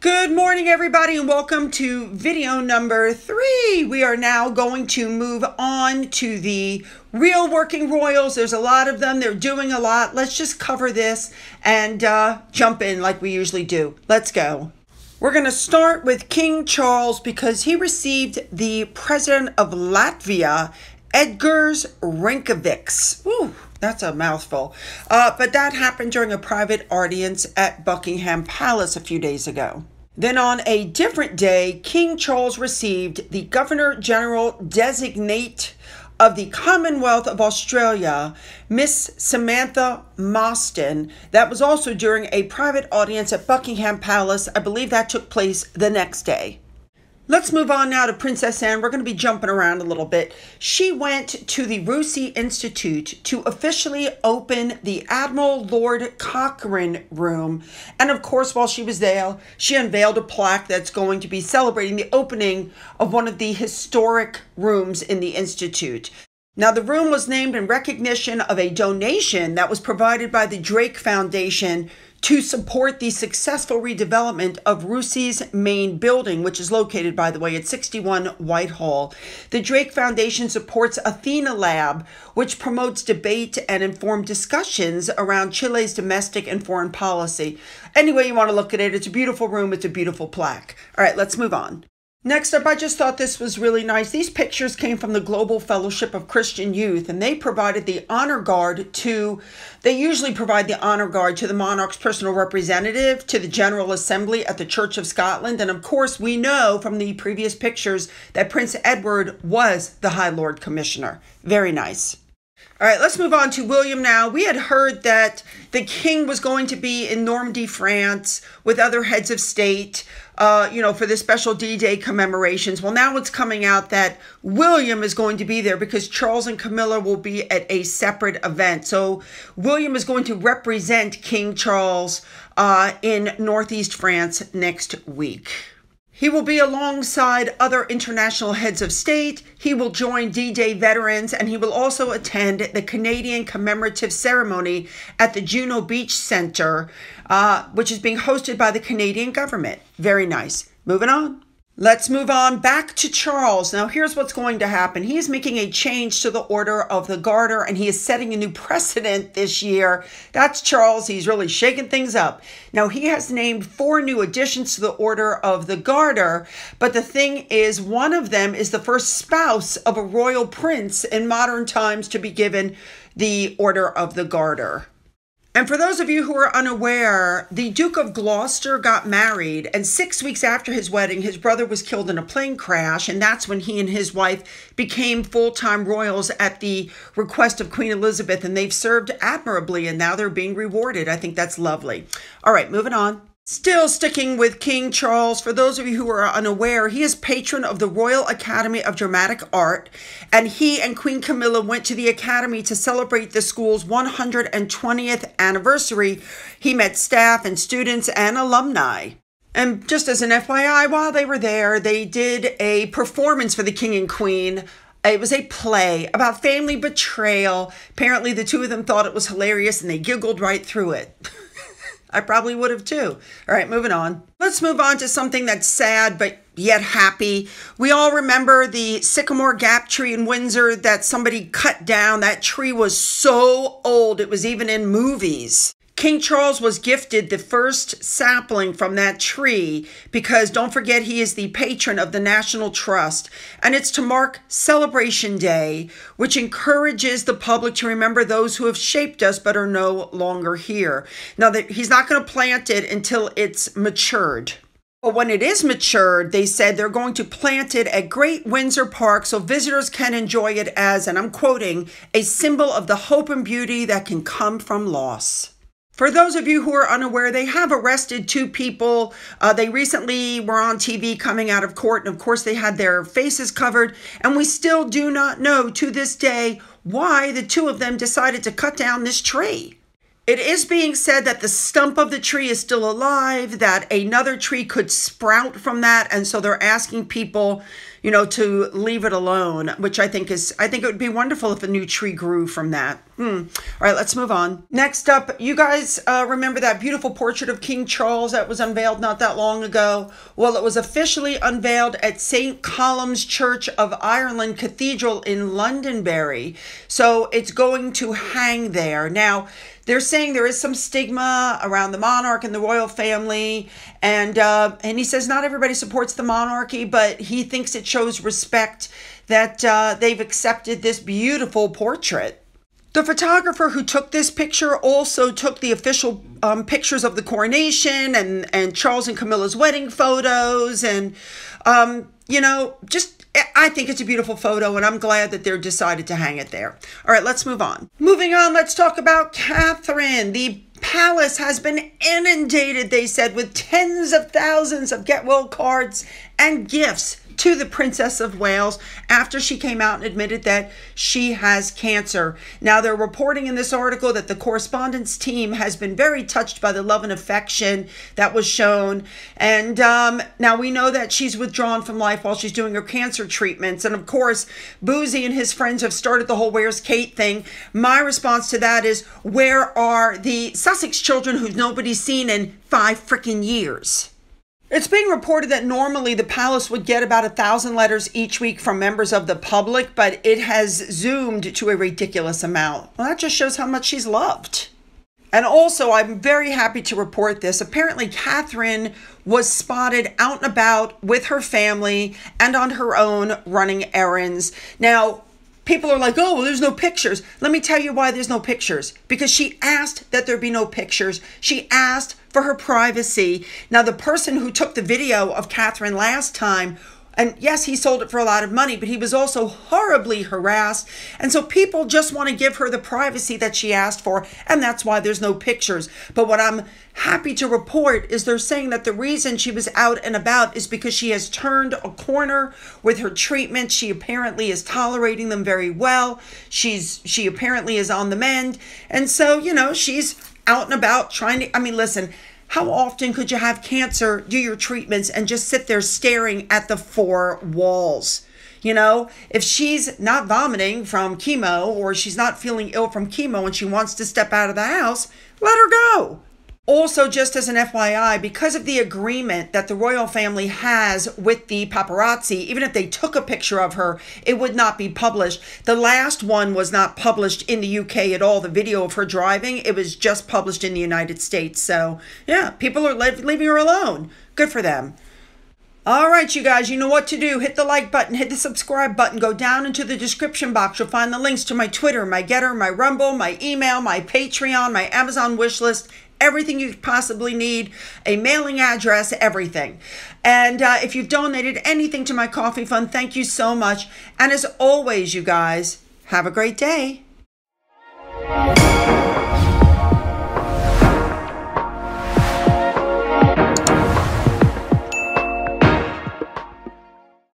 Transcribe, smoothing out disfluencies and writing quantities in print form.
Good morning, everybody, and welcome to video number 3. We are now going to move on to the real working royals. There's a lot of them. They're doing a lot. Let's just cover this and jump in like we usually do. Let's go. We're going to start with King Charles because he received the president of Latvia, Edgars Rinkevics. Ooh, that's a mouthful. But that happened during a private audience at Buckingham Palace a few days ago. Then on a different day, King Charles received the Governor General Designate of the Commonwealth of Australia, Miss Samantha Mostyn. That was also during a private audience at Buckingham Palace. I believe that took place the next day. Let's move on now to Princess Anne. We're going to be jumping around a little bit. She went to the Russie Institute to officially open the Admiral Lord Cochrane Room. And of course, while she was there, she unveiled a plaque that's going to be celebrating the opening of one of the historic rooms in the Institute. Now, the room was named in recognition of a donation that was provided by the Drake Foundation to support the successful redevelopment of Russie's main building, which is located, by the way, at 61 Whitehall. The Drake Foundation supports Athena Lab, which promotes debate and informed discussions around Chile's domestic and foreign policy. Any way you want to look at it, it's a beautiful room, it's a beautiful plaque. All right, let's move on. Next up, I just thought this was really nice. These pictures came from the Global Fellowship of Christian Youth, and they provided the honor guard to, they usually provide the honor guard to the monarch's personal representative, to the General Assembly at the Church of Scotland. And of course, we know from the previous pictures that Prince Edward was the High Lord Commissioner. Very nice. All right, let's move on to William now. We had heard that the king was going to be in Normandy, France with other heads of state, for the special D-Day commemorations. Well, now it's coming out that William is going to be there because Charles and Camilla will be at a separate event. So William is going to represent King Charles in Northeast France next week. He will be alongside other international heads of state. He will join D-Day veterans, and he will also attend the Canadian commemorative ceremony at the Juno Beach Center, which is being hosted by the Canadian government. Very nice. Moving on. Let's move on back to Charles. Now, here's what's going to happen. He is making a change to the Order of the Garter, and he is setting a new precedent this year. That's Charles. He's really shaking things up. Now, he has named 4 new additions to the Order of the Garter, but the thing is, one of them is the first spouse of a royal prince in modern times to be given the Order of the Garter. And for those of you who are unaware, the Duke of Gloucester got married, and 6 weeks after his wedding, his brother was killed in a plane crash, and that's when he and his wife became full-time royals at the request of Queen Elizabeth, and they've served admirably, and now they're being rewarded. I think that's lovely. All right, moving on. Still sticking with King Charles, for those of you who are unaware, he is patron of the Royal Academy of Dramatic Art, and he and Queen Camilla went to the Academy to celebrate the school's 120th anniversary. He met staff and students and alumni. And just as an FYI, while they were there, they did a performance for the King and Queen. It was a play about family betrayal. Apparently, the two of them thought it was hilarious, and they giggled right through it. I probably would have too. All right, moving on. Let's move on to something that's sad, but yet happy. We all remember the Sycamore Gap tree in Windsor that somebody cut down. That tree was so old, it was even in movies. King Charles was gifted the first sapling from that tree because, don't forget, he is the patron of the National Trust. And it's to mark Celebration Day, which encourages the public to remember those who have shaped us but are no longer here. Now, he's not going to plant it until it's matured. But when it is matured, they said they're going to plant it at Great Windsor Park so visitors can enjoy it as, and I'm quoting, a symbol of the hope and beauty that can come from loss. For those of you who are unaware, they have arrested 2 people. They recently were on TV coming out of court, and of course they had their faces covered, and we still do not know to this day why the 2 of them decided to cut down this tree. It is being said that the stump of the tree is still alive, that another tree could sprout from that, and so they're asking people, to leave it alone, which I think it would be wonderful if a new tree grew from that. All right, let's move on. Next up, you guys remember that beautiful portrait of King Charles that was unveiled not that long ago? Well, it was officially unveiled at St. Columb's Church of Ireland Cathedral in Londonderry. So it's going to hang there. Now, they're saying there is some stigma around the monarch and the royal family. And he says not everybody supports the monarchy, but he thinks it shows respect that they've accepted this beautiful portrait. The photographer who took this picture also took the official pictures of the coronation and Charles and Camilla's wedding photos. And, I think it's a beautiful photo, and I'm glad that they're decided to hang it there. All right, let's move on. Moving on, let's talk about Catherine. The palace has been inundated, they said, with tens of thousands of get well cards and gifts to the Princess of Wales after she came out and admitted that she has cancer. Now, they're reporting in this article that the correspondence team has been very touched by the love and affection that was shown. And now we know that she's withdrawn from life while she's doing her cancer treatments. And of course, Boozy and his friends have started the whole "Where's Kate" thing. My response to that is, where are the Sussex children who nobody's seen in 5 freaking years? It's being reported that normally the palace would get about 1,000 letters each week from members of the public, but it has zoomed to a ridiculous amount. Well, that just shows how much she's loved. And also, I'm very happy to report this. Apparently, Catherine was spotted out and about with her family and on her own running errands. Now, people are like, oh, well, there's no pictures. Let me tell you why there's no pictures. Because she asked that there be no pictures. She asked for her privacy. Now, the person who took the video of Catherine last time, and yes, he sold it for a lot of money, but he was also horribly harassed. And so people just want to give her the privacy that she asked for, and that's why there's no pictures. But what I'm happy to report is they're saying that the reason she was out and about is because she has turned a corner with her treatment. She apparently is tolerating them very well. She apparently is on the mend. And so, she's out and about trying to, listen, how often could you have cancer, do your treatments, and just sit there staring at the 4 walls? If she's not vomiting from chemo or she's not feeling ill from chemo and she wants to step out of the house, let her go. Also, just as an FYI, because of the agreement that the royal family has with the paparazzi, even if they took a picture of her, it would not be published. The last one was not published in the UK at all, the video of her driving. It was just published in the United States. So, yeah, people are leaving her alone. Good for them. All right, you guys, you know what to do. Hit the like button, hit the subscribe button, go down into the description box. You'll find the links to my Twitter, my Gettr, my Rumble, my email, my Patreon, my Amazon wishlist, everything you possibly need, a mailing address, everything. And if you've donated anything to my coffee fund, thank you so much. And as always, you guys, have a great day.